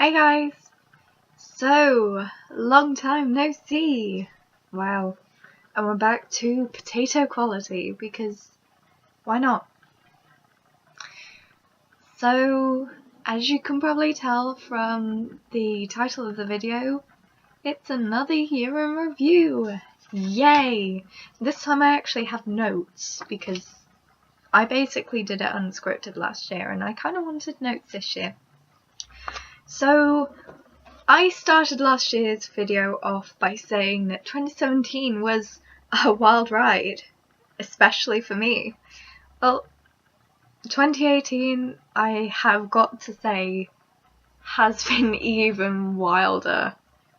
Hey guys! So, long time no see! Wow. And we're back to potato quality because why not? So, as you can probably tell from the title of the video, it's another year in review! Yay! This time I actually have notes because I basically did it unscripted last year and I kind of wanted notes this year. So, I started last year's video off by saying that 2017 was a wild ride, especially for me. Well, 2018, I have got to say, has been even wilder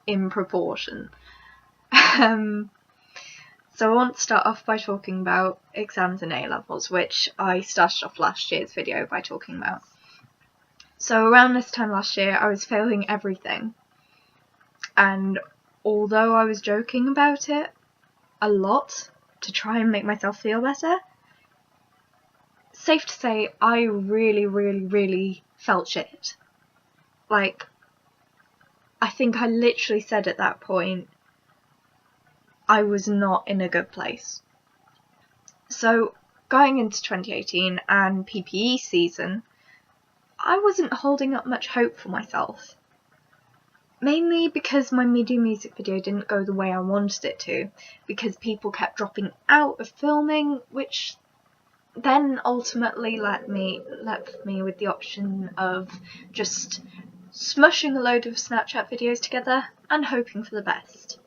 in proportion. So I want to start off by talking about exams and A-levels, which I started off last year's video by talking about. So around this time last year, I was failing everything. And although I was joking about it a lot to try and make myself feel better, safe to say I really felt shit. Like, I think I literally said at that point I was not in a good place. So going into 2018 and PPE season, I wasn't holding up much hope for myself. Mainly because my media music video didn't go the way I wanted it to, because people kept dropping out of filming, which then ultimately left me with the option of just smushing a load of Snapchat videos together and hoping for the best.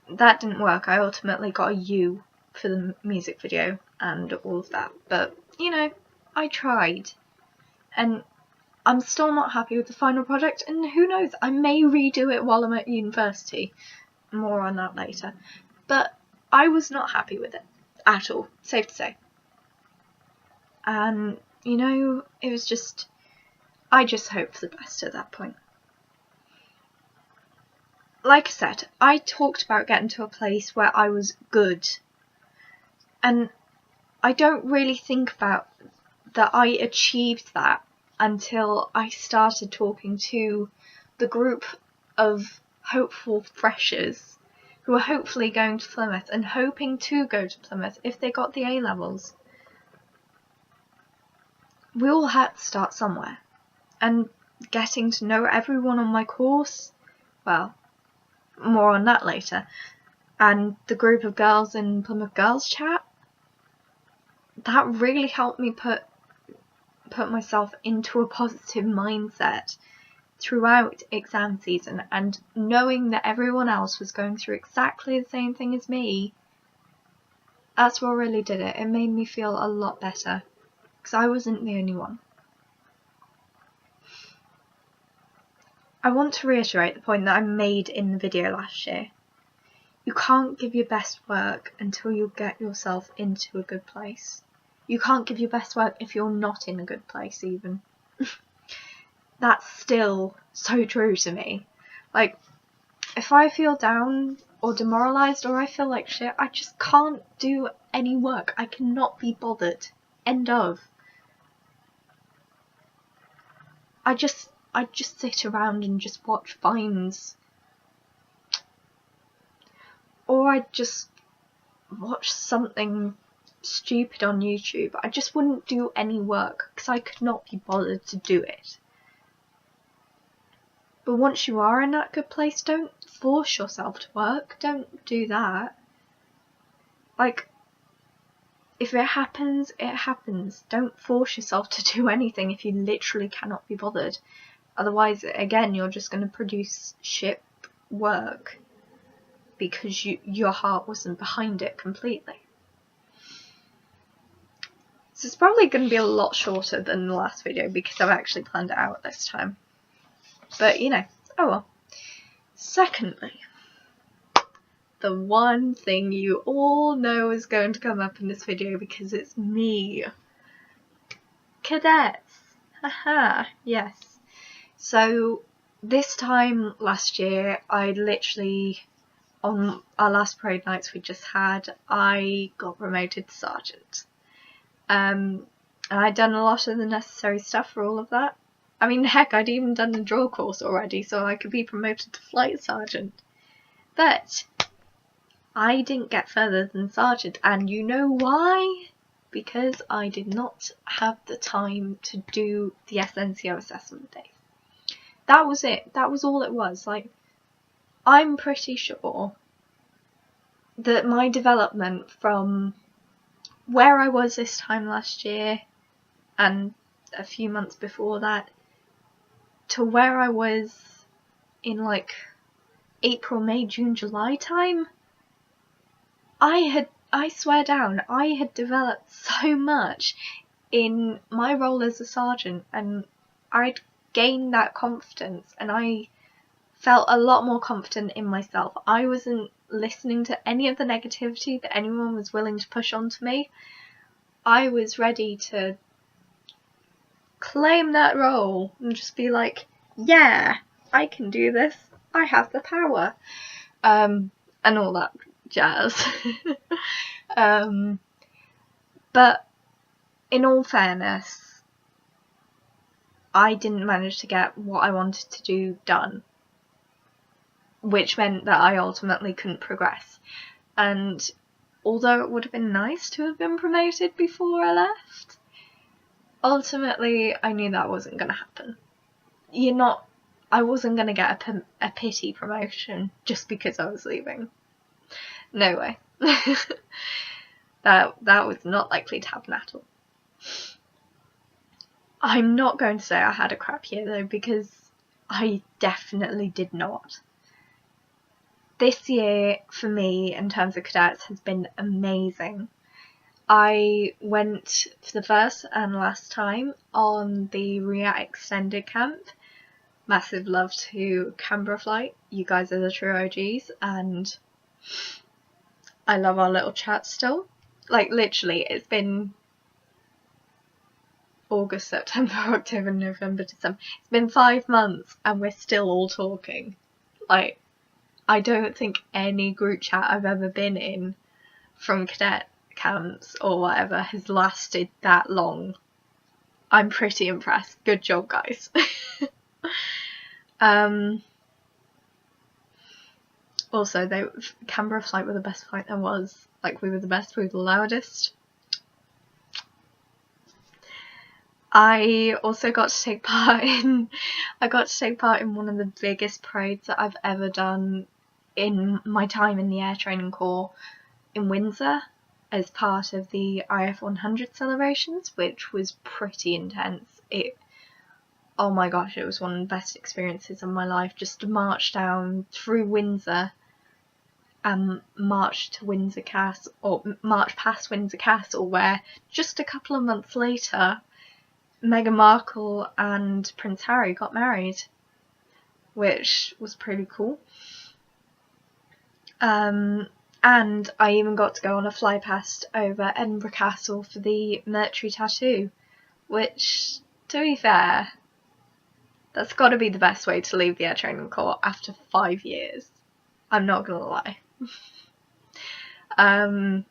That didn't work. I ultimately got a U for the music video and all of that, but you know, I tried. And I'm still not happy with the final product, and who knows, I may redo it while I'm at university. More on that later. But I was not happy with it at all, safe to say. And, you know, it was just, I just hoped for the best at that point. Like I said, I talked about getting to a place where I was good. And I don't really think about that I achieved that until I started talking to the group of hopeful freshers who are hopefully going to Plymouth and hoping to go to Plymouth if they got the A-levels. We all had to start somewhere, and getting to know everyone on my course, well, more on that later, and the group of girls in Plymouth Girls Chat, that really helped me put myself into a positive mindset throughout exam season, and knowing that everyone else was going through exactly the same thing as me, that's what really did it. It made me feel a lot better, because I wasn't the only one. I want to reiterate the point that I made in the video last year. You can't give your best work until you get yourself into a good place. You can't give your best work if you're not in a good place even. That's still so true to me. Like, if I feel down or demoralised or I feel like shit, I just can't do any work. I cannot be bothered. End of. I just sit around and just watch Vines. Or I just watch something stupid on YouTube. I just wouldn't do any work because I could not be bothered to do it. But once you are in that good place, don't force yourself to work. Don't do that. Like, if it happens, it happens. Don't force yourself to do anything if you literally cannot be bothered. Otherwise, again, you're just going to produce shit work because your heart wasn't behind it completely. So it's probably going to be a lot shorter than the last video because I've actually planned it out this time. But, you know, oh well. Secondly, the one thing you all know is going to come up in this video because it's me. Cadets. Haha, yes. So, this time last year, I literally, on our last parade nights we just had, I got promoted to sergeant. And I'd done a lot of the necessary stuff for all of that. I mean, heck, I'd even done the drill course already, so I could be promoted to flight sergeant. But I didn't get further than sergeant, and you know why? Because I did not have the time to do the SNCO assessment days. That was it. That was all it was. Like, I'm pretty sure that my development from where I was this time last year and a few months before that to where I was in like April, May, June, July time, I swear down, I had developed so much in my role as a sergeant, and I'd gained that confidence, and I felt a lot more confident in myself. I wasn't listening to any of the negativity that anyone was willing to push onto me. I was ready to claim that role and just be like, yeah, I can do this. I have the power. And all that jazz. But in all fairness, I didn't manage to get what I wanted to do done, which meant that I ultimately couldn't progress. And although it would have been nice to have been promoted before I left, ultimately I knew that wasn't going to happen. I wasn't going to get a pity promotion just because I was leaving. No way. That was not likely to happen at all. I'm not going to say I had a crap year though, because I definitely did not. This year for me in terms of cadets has been amazing. I went for the first and last time on the RIA extended camp. Massive love to Canberra flight. You guys are the true OGs, and I love our little chat still. Like, literally, it's been August, September, October, November, December. It's been 5 months and we're still all talking. Like, I don't think any group chat I've ever been in from cadet camps or whatever has lasted that long. I'm pretty impressed. Good job, guys. Also, Canberra flight were the best flight there was. Like, we were the best, we were the loudest. I also got to take part in one of the biggest parades that I've ever done in my time in the Air Training Corps in Windsor as part of the IF 100 celebrations, which was pretty intense. Oh my gosh, it was one of the best experiences of my life, just to march down through Windsor and march to Windsor Castle, or march past Windsor Castle, where just a couple of months later Meghan Markle and Prince Harry got married, which was pretty cool. And I even got to go on a fly past over Edinburgh Castle for the military tattoo, which, to be fair, that's got to be the best way to leave the Air Training Corps after 5 years. I'm not gonna lie. I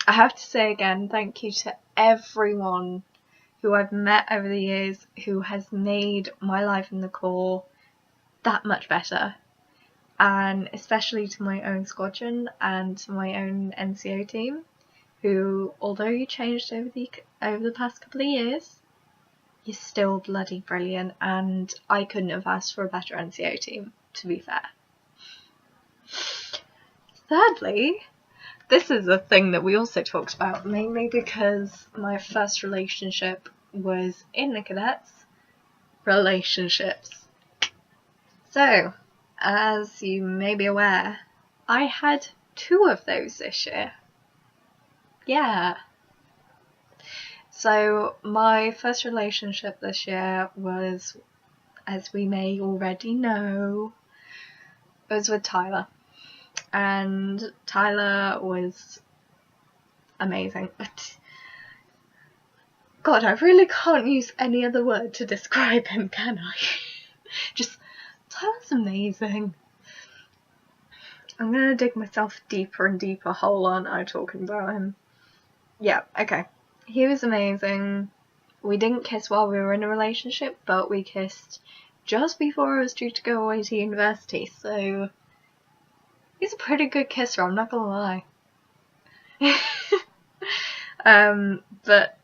have to say again, thank you to everyone who I've met over the years who has made my life in the Corps that much better, and especially to my own squadron and to my own NCO team, who, although you changed over the past couple of years, you're still bloody brilliant, and I couldn't have asked for a better NCO team, to be fair. Thirdly, this is a thing that we also talked about, mainly because my first relationship was in the cadets. Relationships. So, as you may be aware, I had 2 of those this year. Yeah. So, my first relationship this year was, as we may already know, was with Tyler. And Tyler was amazing. God, I really can't use any other word to describe him, can I? Just, Tyler's amazing. I'm gonna dig myself a deeper and deeper hole, aren't I, talking about him? Yeah, okay. He was amazing. we didn't kiss while we were in a relationship, but we kissed just before I was due to go away to university, so he's a pretty good kisser, I'm not gonna lie. But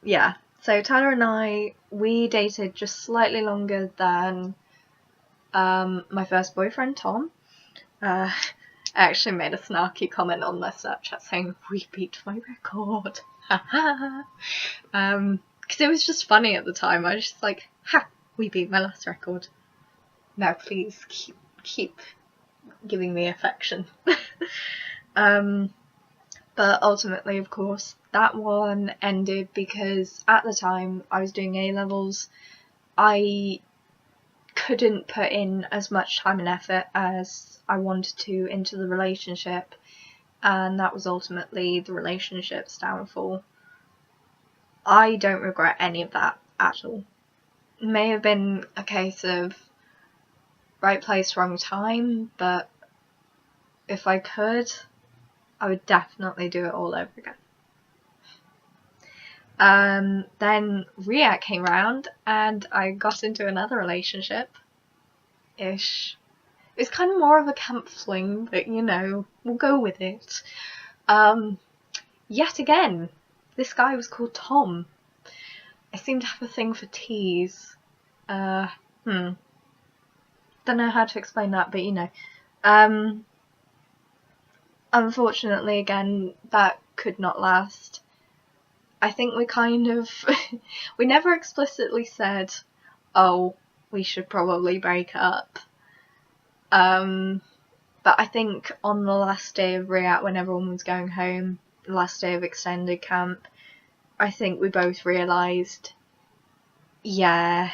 yeah, so Tyler and I, we dated just slightly longer than my first boyfriend, Tom. I actually made a snarky comment on my Snapchat saying, we beat my record. Because it was just funny at the time. I was just like, ha, we beat my last record. Now please keep giving me affection. But ultimately, of course, that one ended because at the time I was doing A-levels. I couldn't put in as much time and effort as I wanted to into the relationship, and that was ultimately the relationship's downfall. I don't regret any of that at all. It may have been a case of right place, wrong time, but if I could, I would definitely do it all over again. Then React came round and I got into another relationship-ish. It was kind of more of a camp fling, but you know, we'll go with it. Yet again, this guy was called Tom. I seem to have a thing for T's. Don't know how to explain that, but you know. Unfortunately, again, that could not last. I think we kind of, we never explicitly said, oh, we should probably break up. But I think on the last day of React, when everyone was going home, the last day of extended camp, I think we both realised, yeah,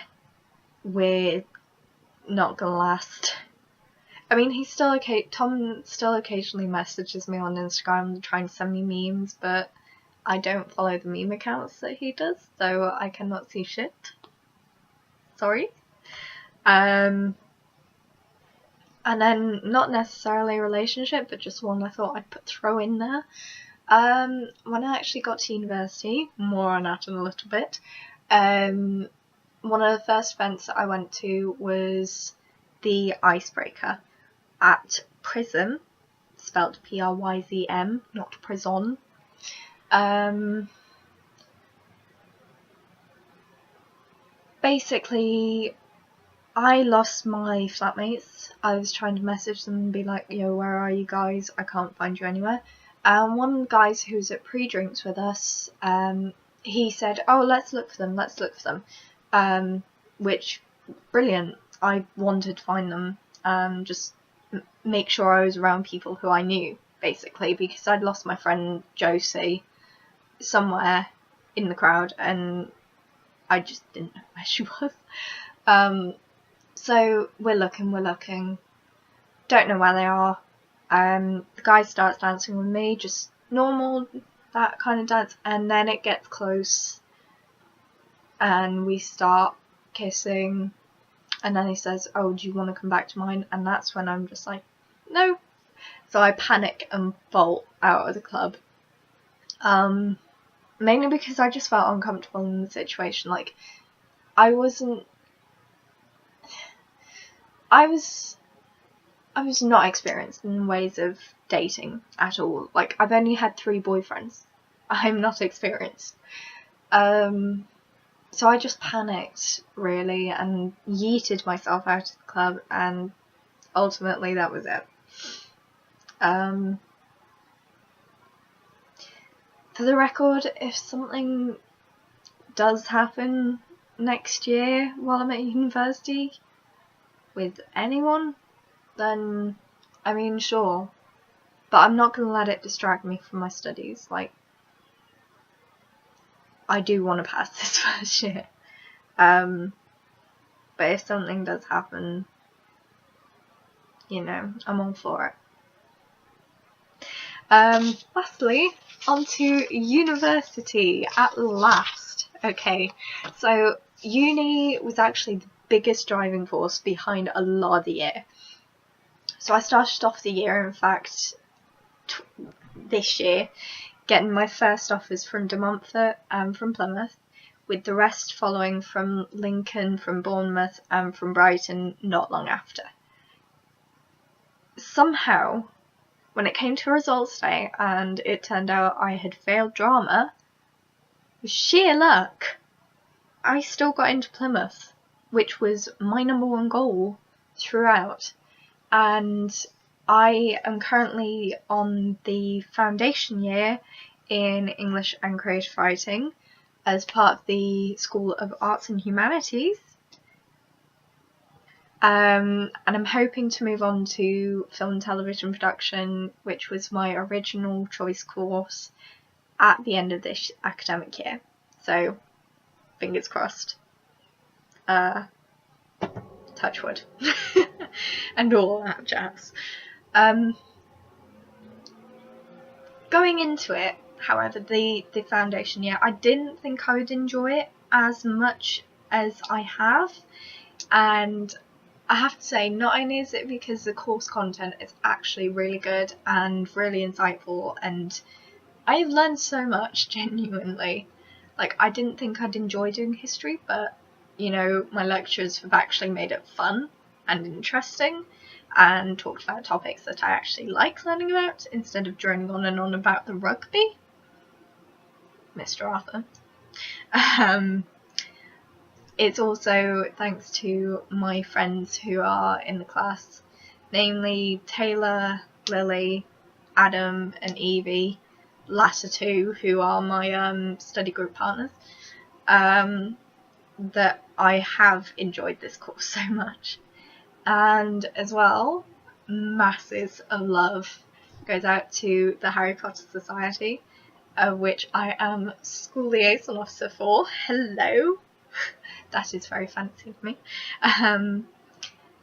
we're not gonna last. I mean, Tom still occasionally messages me on Instagram trying to send me memes, but I don't follow the meme accounts that he does, so I cannot see shit. Sorry. And then, not necessarily a relationship, but just one I thought I'd throw in there. When I actually got to university, more on that in a little bit, one of the first events that I went to was the Icebreaker at Prism, spelled P-R-Y-Z-M, not prison. Basically, I lost my flatmates. I was trying to message them and be like, yo, where are you guys? I can't find you anywhere. One of the guys who was at pre-drinks with us, he said, oh, let's look for them, which, brilliant. I wanted to find them, just make sure I was around people who I knew, basically, because I'd lost my friend Josie somewhere in the crowd, and I just didn't know where she was. So we're looking, don't know where they are. The guy starts dancing with me, just normal, that kind of dance, and then it gets close, and we start kissing, and then he says, oh, do you want to come back to mine? And that's when I'm just like, no. So I panic and bolt out of the club. Mainly because I just felt uncomfortable in the situation. Like, I was not experienced in ways of dating at all. Like, I've only had 3 boyfriends. I'm not experienced. So I just panicked, really, and yeeted myself out of the club, and ultimately that was it. For the record, if something does happen next year while I'm at university with anyone, then, I mean, sure. But I'm not going to let it distract me from my studies. Like, I do want to pass this first year. But if something does happen, you know, I'm all for it. Lastly, onto university at last. Okay, so uni was actually the biggest driving force behind a lot of the year. So I started off the year, in fact, this year, getting my first offers from De Montfort and from Plymouth, with the rest following from Lincoln, from Bournemouth and from Brighton not long after. Somehow, when it came to results day and it turned out I had failed drama, with sheer luck, I still got into Plymouth, which was my number one goal throughout. And I am currently on the foundation year in English and Creative Writing as part of the School of Arts and Humanities. And I'm hoping to move on to film and television production, which was my original choice course, at the end of this academic year. So, fingers crossed. Touch wood. And all that jazz. Going into it, however, the foundation year, I didn't think I would enjoy it as much as I have, and I have to say, not only is it because the course content is actually really good and really insightful, and I've learned so much, genuinely. Like, I didn't think I'd enjoy doing history, but, you know, my lecturers have actually made it fun and interesting and talked about topics that I actually like learning about instead of droning on and on about the rugby. Mr. Arthur. It's also thanks to my friends who are in the class, namely Taylor, Lily, Adam and Evie, latter two who are my study group partners, that I have enjoyed this course so much. And as well, masses of love goes out to the Harry Potter Society, of which I am school liaison officer for. Hello! That is very fancy of me. And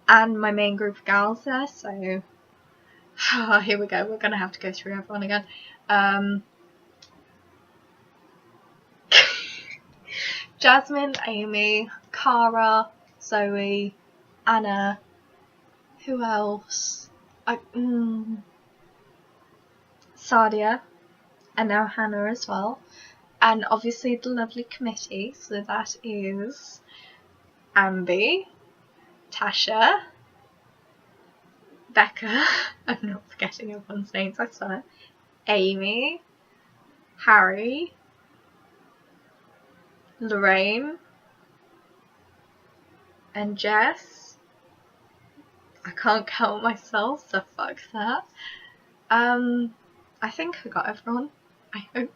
my main group of gals there, so here we go, we're going to have to go through everyone again. Jasmine, Amy, Cara, Zoe, Anna, who else? Sadia, and now Hannah as well. And obviously the lovely committee, so that is Ambi, Tasha, Becca, I'm not forgetting everyone's names, I swear, Amy, Harry, Lorraine, and Jess. I can't count myself, so fuck that. I think I got everyone, I hope.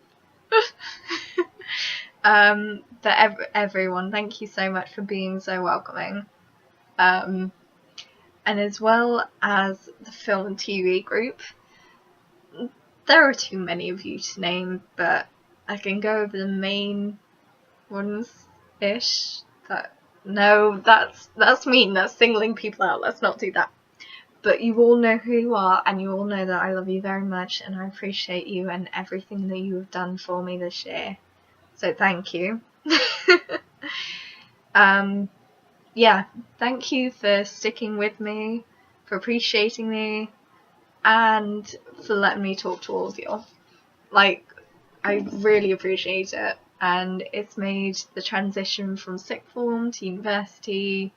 But everyone, thank you so much for being so welcoming. And as well as the film and TV group, there are too many of you to name, but I can go over the main ones-ish. No, that's mean, that's singling people out, let's not do that. But you all know who you are, and you all know that I love you very much, and I appreciate you and everything that you have done for me this year. So thank you. Yeah, thank you for sticking with me, for appreciating me, and for letting me talk to all of you. Like, I really appreciate it, and it's made the transition from sixth form to university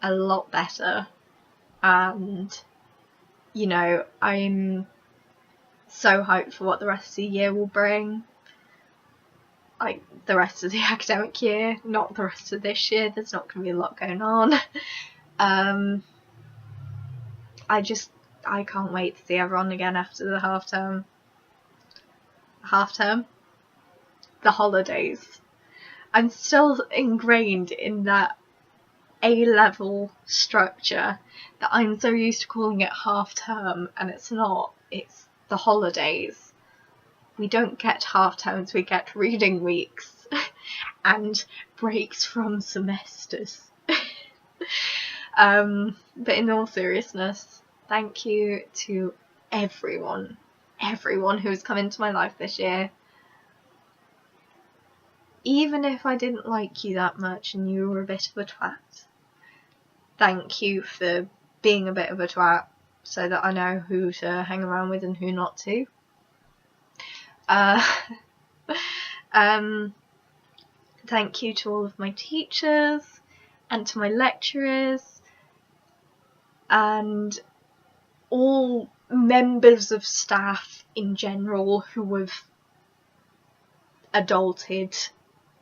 a lot better. And, you know, I'm so hyped for what the rest of the year will bring. Like, the rest of the academic year, not the rest of this year. There's not going to be a lot going on. I can't wait to see everyone again after the half term. The holidays. I'm still ingrained in that A-level structure that I'm so used to calling it half term, and it's not. It's the holidays. We don't get half terms, we get reading weeks and breaks from semesters. But in all seriousness, thank you to everyone who's come into my life this year. Even if I didn't like you that much and you were a bit of a twat, thank you for being a bit of a twat so that I know who to hang around with and who not to. thank you to all of my teachers and to my lecturers and all members of staff in general who have adulted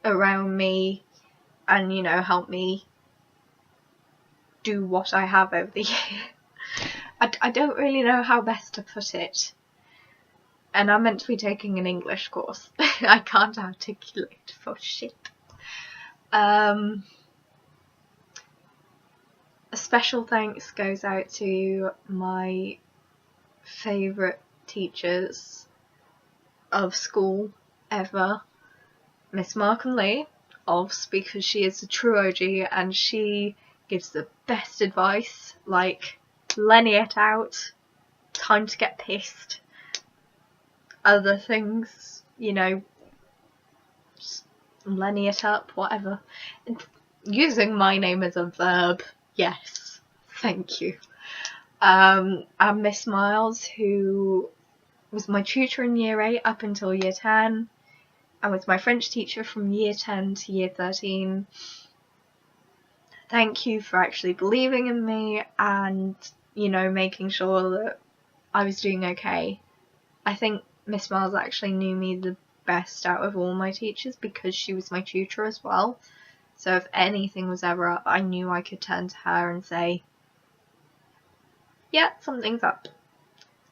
around me and, you know, helped me do what I have over the year. I don't really know how best to put it. And I'm meant to be taking an English course. I can't articulate for shit. A special thanks goes out to my favourite teachers of school ever, Miss Markham Lee, obvs, because she is a true OG and she gives the best advice, like Lennie it out, time to get pissed, other things, you know, just Lennie it up, whatever. And using my name as a verb, yes, thank you. And Miss Miles, who was my tutor in year 8 up until year 10, and was my French teacher from year 10 to year 13. Thank you for actually believing in me and, you know, making sure that I was doing okay. I think Miss Miles actually knew me the best out of all my teachers because she was my tutor as well. So if anything was ever up, I knew I could turn to her and say, yeah, something's up.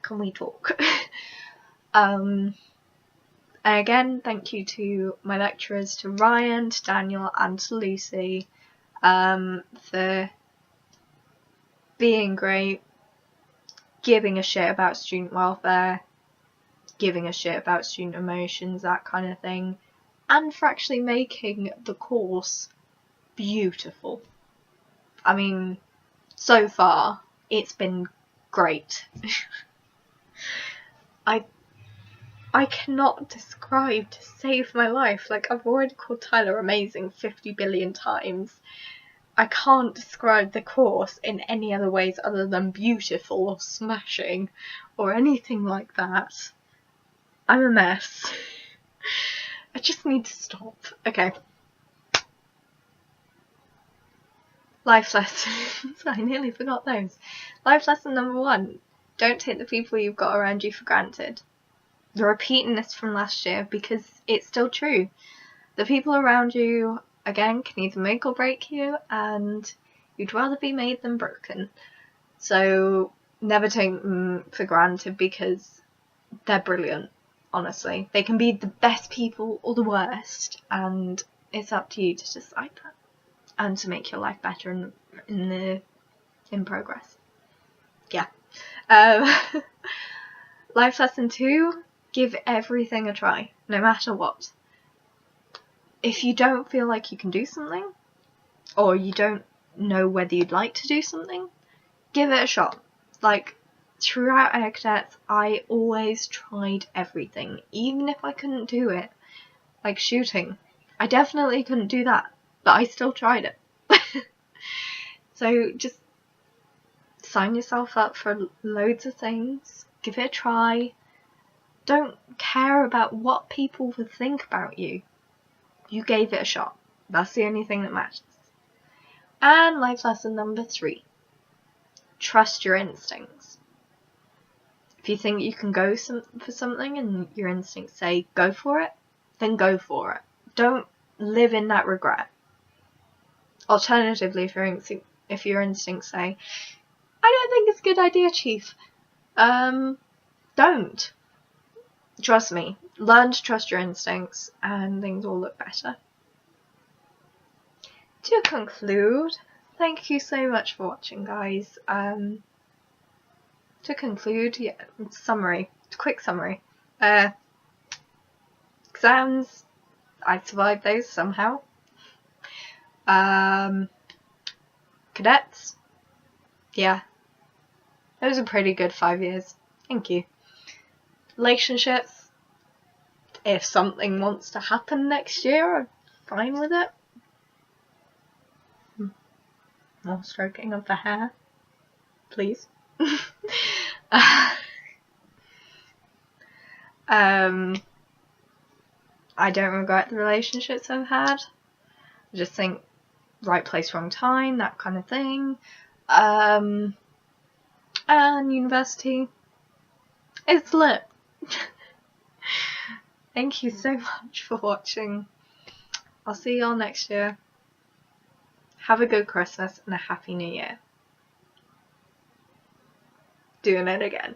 Can we talk? And again, thank you to my lecturers, to Ryan, to Daniel and to Lucy, for being great, giving a shit about student welfare, giving a shit about student emotions, that kind of thing, and for actually making the course beautiful. I mean, so far, it's been great. I cannot describe to save my life. Like, I've already called Tyler amazing 50 billion times. I can't describe the course in any other ways other than beautiful or smashing or anything like that. I'm a mess. I just need to stop. Okay. Life lessons. I nearly forgot those. Life lesson number 1. Don't take the people you've got around you for granted. I'm repeating this from last year because it's still true. The people around you, again, can either make or break you, and you'd rather be made than broken. So never take them for granted because they're brilliant, honestly. They can be the best people or the worst, and it's up to you to decide that and to make your life better in progress. Yeah. Life lesson 2, give everything a try, no matter what. If you don't feel like you can do something, or you don't know whether you'd like to do something, give it a shot. Like, throughout Air Cadets, I always tried everything, even if I couldn't do it. Like shooting. I definitely couldn't do that, but I still tried it. So just sign yourself up for loads of things, give it a try. Don't care about what people would think about you. You gave it a shot. That's the only thing that matters. And life lesson number 3. Trust your instincts. If you think you can go for something and your instincts say go for it, then go for it. Don't live in that regret. Alternatively, if your instincts say, I don't think it's a good idea, Chief, don't. Trust me, learn to trust your instincts and things will look better. To conclude, thank you so much for watching, guys. To conclude, yeah, quick summary. Exams, I survived those somehow. Cadets, yeah, it was a pretty good 5 years. Thank you. Relationships, if something wants to happen next year, I'm fine with it. More stroking of the hair, please. I don't regret the relationships I've had. I just think right place, wrong time, that kind of thing. And university, it's lit. Thank you so much for watching. I'll see you all next year. Have a good Christmas and a happy new year. Doing it again.